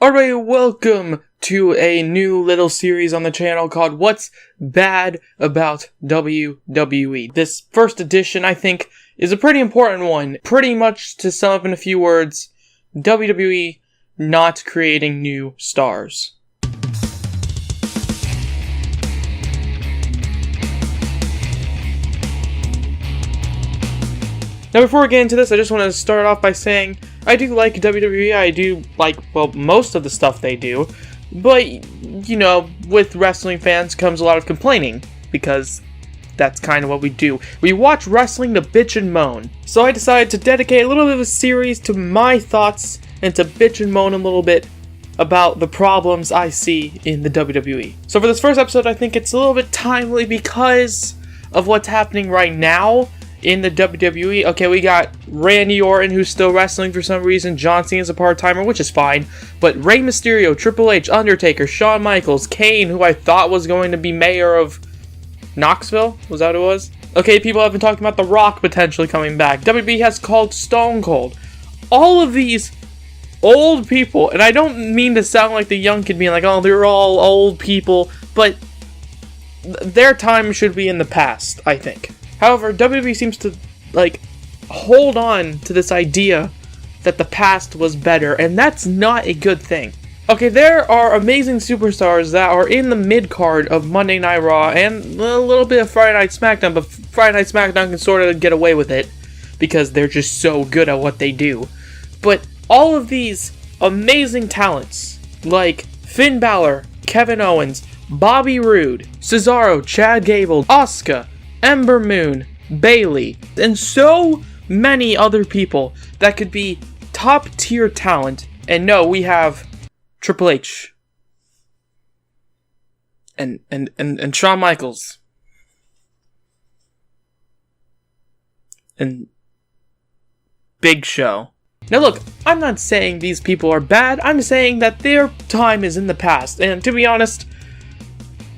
Alright, welcome to a new little series on the channel called What's Bad About WWE. This first edition, I think, is a pretty important one. Pretty much, to sum up in a few words, WWE not creating new stars. Now before we get into this, I just want to start off by saying I do like WWE, I do like, well, most of the stuff they do, but, you know, with wrestling fans comes a lot of complaining, because that's kind of what we do. We watch wrestling to bitch and moan. So I decided to dedicate a little bit of a series to my thoughts and to bitch and moan a little bit about the problems I see in the WWE. So for this first episode, I think it's a little bit timely because of what's happening right now in the WWE. Okay, we got Randy Orton, who's still wrestling for some reason. John Cena's a part-timer, which is fine. But Rey Mysterio, Triple H, Undertaker, Shawn Michaels, Kane, who I thought was going to be mayor of Knoxville? Was that what it was? Okay, people have been talking about The Rock potentially coming back. WWE has called Stone Cold. All of these old people, and I don't mean to sound like the young kid being like, oh, they're all old people, but their time should be in the past, I think. However, WWE seems to, hold on to this idea that the past was better, and that's not a good thing. Okay, there are amazing superstars that are in the mid-card of Monday Night Raw, and a little bit of Friday Night SmackDown, but Friday Night SmackDown can sort of get away with it, because they're just so good at what they do. But all of these amazing talents, like Finn Balor, Kevin Owens, Bobby Roode, Cesaro, Chad Gable, Asuka, Ember Moon, Bayley, and so many other people that could be top tier talent. And no, we have Triple H and Shawn Michaels and Big Show. Now look, I'm not saying these people are bad, I'm saying that their time is in the past, and to be honest,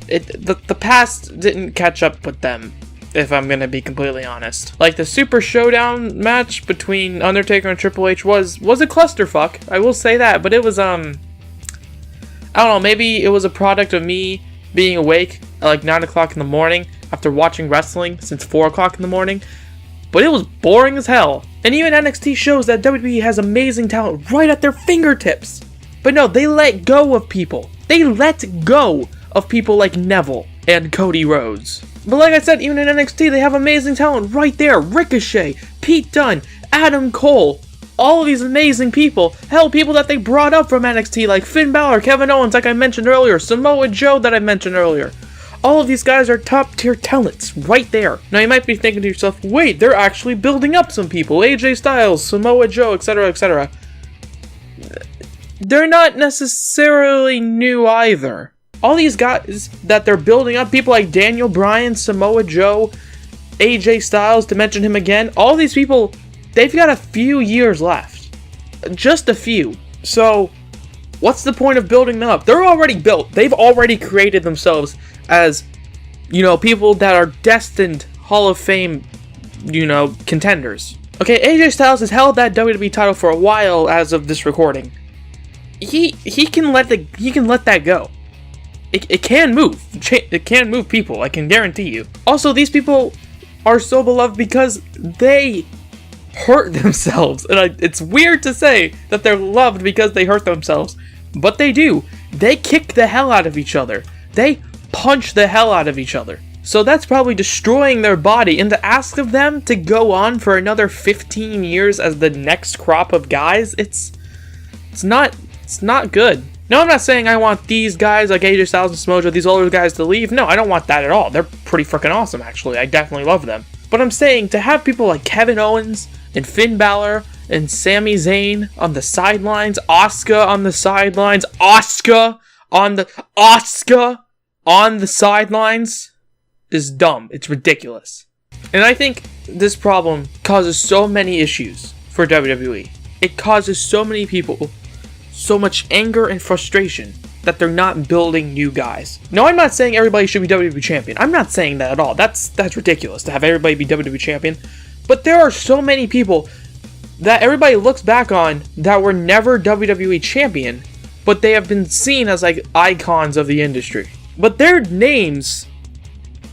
the past didn't catch up with them, if I'm gonna be completely honest. Like, the Super Showdown match between Undertaker and Triple H was a clusterfuck, I will say that, but it was, I don't know, maybe it was a product of me being awake at like 9 o'clock in the morning after watching wrestling since 4 o'clock in the morning, but it was boring as hell. And even NXT shows that WWE has amazing talent right at their fingertips. But no, they let go of people. They let go of people like Neville and Cody Rhodes. But like I said, even in NXT, they have amazing talent right there. Ricochet, Pete Dunne, Adam Cole, all of these amazing people. Hell, people that they brought up from NXT like Finn Balor, Kevin Owens, like I mentioned earlier, Samoa Joe that I mentioned earlier. All of these guys are top tier talents right there. Now you might be thinking to yourself, wait, they're actually building up some people. AJ Styles, Samoa Joe, etc., etc. They're not necessarily new either. All these guys that they're building up, people like Daniel Bryan, Samoa Joe, AJ Styles, to mention him again, all these people, they've got a few years left. Just a few. So, what's the point of building them up? They're already built. They've already created themselves as, you know, people that are destined Hall of Fame, you know, contenders. Okay, AJ Styles has held that WWE title for a while as of this recording. He can let that go. It can move. It can move people, I can guarantee you. Also, these people are so beloved because they hurt themselves. And it's weird to say that they're loved because they hurt themselves, but they do. They kick the hell out of each other. They punch the hell out of each other. So that's probably destroying their body. And to ask of them to go on for another 15 years as the next crop of guys, it's not good. Now, I'm not saying I want these guys like AJ Styles and Samoa Joe, these older guys, to leave. No, I don't want that at all. They're pretty freaking awesome, actually. I definitely love them. But I'm saying to have people like Kevin Owens and Finn Balor and Sami Zayn on the sidelines, Asuka on the sidelines, Asuka on the sidelines is dumb. It's ridiculous. And I think this problem causes so many issues for WWE. It causes so many people so much anger and frustration that they're not building new guys. Now, I'm not saying everybody should be WWE champion. I'm not saying that at all. That's ridiculous to have everybody be WWE champion. But there are so many people that everybody looks back on that were never WWE champion but they have been seen as like icons of the industry. But their names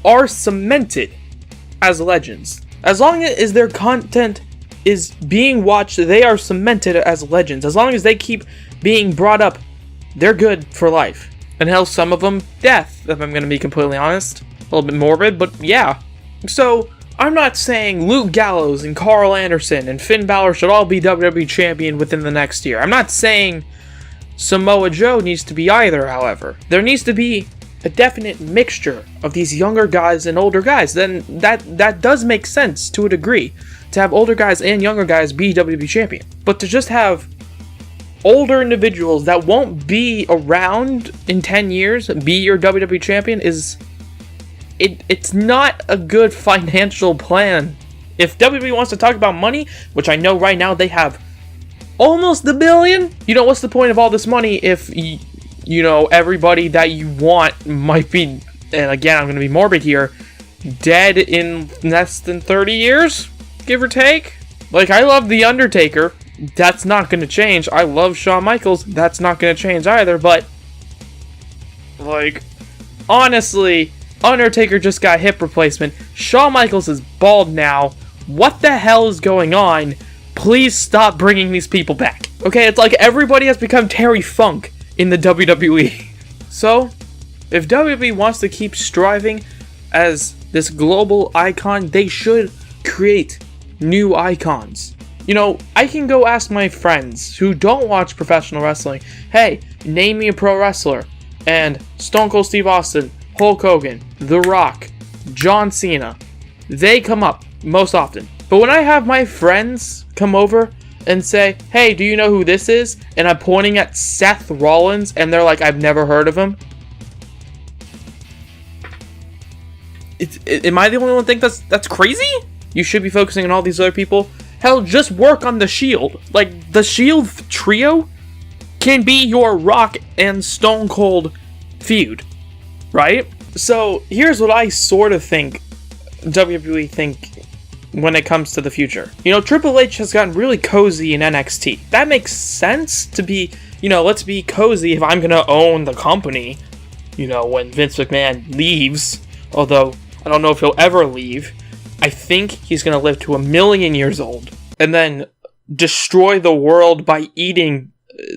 are cemented as legends. As long as their content is being watched, they are cemented as legends. As long as they keep being brought up, they're good for life. And hell, some of them, death, if I'm going to be completely honest. A little bit morbid, but yeah. So, I'm not saying Luke Gallows and Carl Anderson and Finn Balor should all be WWE champion within the next year. I'm not saying Samoa Joe needs to be either, however. There needs to be a definite mixture of these younger guys and older guys. Then that does make sense to a degree, to have older guys and younger guys be WWE champion. But to just have older individuals that won't be around in 10 years be your WWE champion it's not a good financial plan. If WWE wants to talk about money, which I know right now they have almost $1 billion, what's the point of all this money if everybody that you want might be, and again, I'm going to be morbid here, dead in less than 30 years, give or take? Like, I love The Undertaker. That's not going to change. I love Shawn Michaels. That's not going to change either, but, like, honestly, Undertaker just got hip replacement. Shawn Michaels is bald now. What the hell is going on? Please stop bringing these people back. Okay, it's like everybody has become Terry Funk in the WWE. So, if WWE wants to keep striving as this global icon, they should create new icons. I can go ask my friends who don't watch professional wrestling, hey, name me a pro wrestler. And Stone Cold Steve Austin, Hulk Hogan, The Rock, John Cena, they come up most often. But when I have my friends come over and say, hey, do you know who this is? And I'm pointing at Seth Rollins, and they're like, I've never heard of him. Am I the only one think that's crazy? You should be focusing on all these other people. Hell, just work on the Shield. Like, the Shield trio can be your Rock and Stone Cold feud, right? So, here's what I sort of think WWE think when it comes to the future. Triple H has gotten really cozy in NXT. That makes sense to be, let's be cozy if I'm going to own the company, when Vince McMahon leaves. Although, I don't know if he'll ever leave. I think he's going to live to 1,000,000 years old and then destroy the world by eating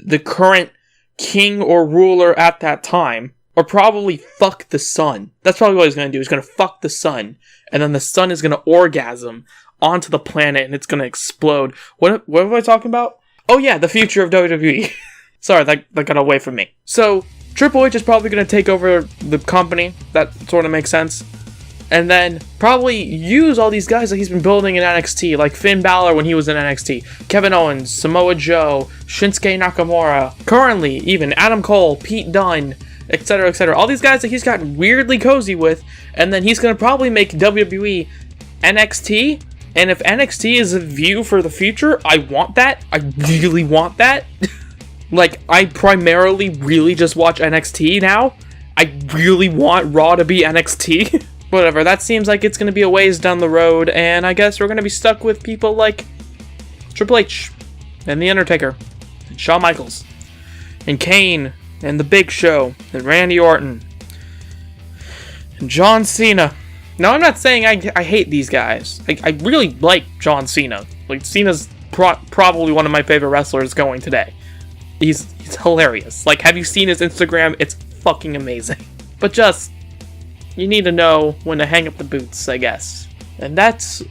the current king or ruler at that time. Or probably fuck the sun. That's probably what he's going to do. He's going to fuck the sun. And then the sun is going to orgasm onto the planet and it's going to explode. What am I talking about? Oh yeah, the future of WWE. Sorry, that got away from me. So, Triple H is probably going to take over the company. That sort of makes sense. And then probably use all these guys that he's been building in NXT, like Finn Balor when he was in NXT, Kevin Owens, Samoa Joe, Shinsuke Nakamura, currently even Adam Cole, Pete Dunne, etc., etc. All these guys that he's gotten weirdly cozy with, and then he's going to probably make WWE NXT, and if NXT is a view for the future, I want that. I really want that. Like, I primarily really just watch NXT now. I really want Raw to be NXT. Whatever, that seems like it's going to be a ways down the road, and I guess we're going to be stuck with people like Triple H, and The Undertaker, and Shawn Michaels, and Kane, and The Big Show, and Randy Orton, and John Cena. Now, I'm not saying I hate these guys. I really like John Cena. Like, Cena's probably one of my favorite wrestlers going today. He's hilarious. Like, have you seen his Instagram? It's fucking amazing. But just, you need to know when to hang up the boots, I guess. And that's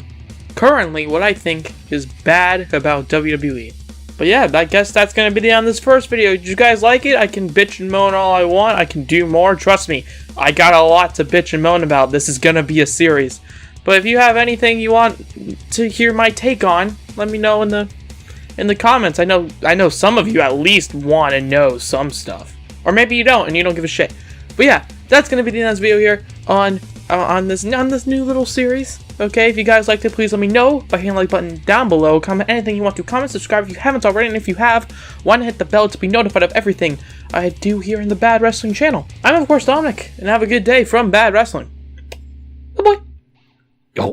currently what I think is bad about WWE. But yeah, I guess that's going to be the end of this first video. Did you guys like it? I can bitch and moan all I want. I can do more. Trust me, I got a lot to bitch and moan about. This is going to be a series. But if you have anything you want to hear my take on, let me know in the comments. I know some of you at least want to know some stuff. Or maybe you don't and you don't give a shit. But yeah, that's going to be the end of this video here on this new little series. Okay, if you guys liked it, please let me know by hitting the like button down below. Comment anything you want to. Comment, subscribe if you haven't already, and if you have, why not hit the bell to be notified of everything I do here in the Bad Wrestling channel. I'm of course Dominic, and have a good day from Bad Wrestling. Bye-bye. Yo.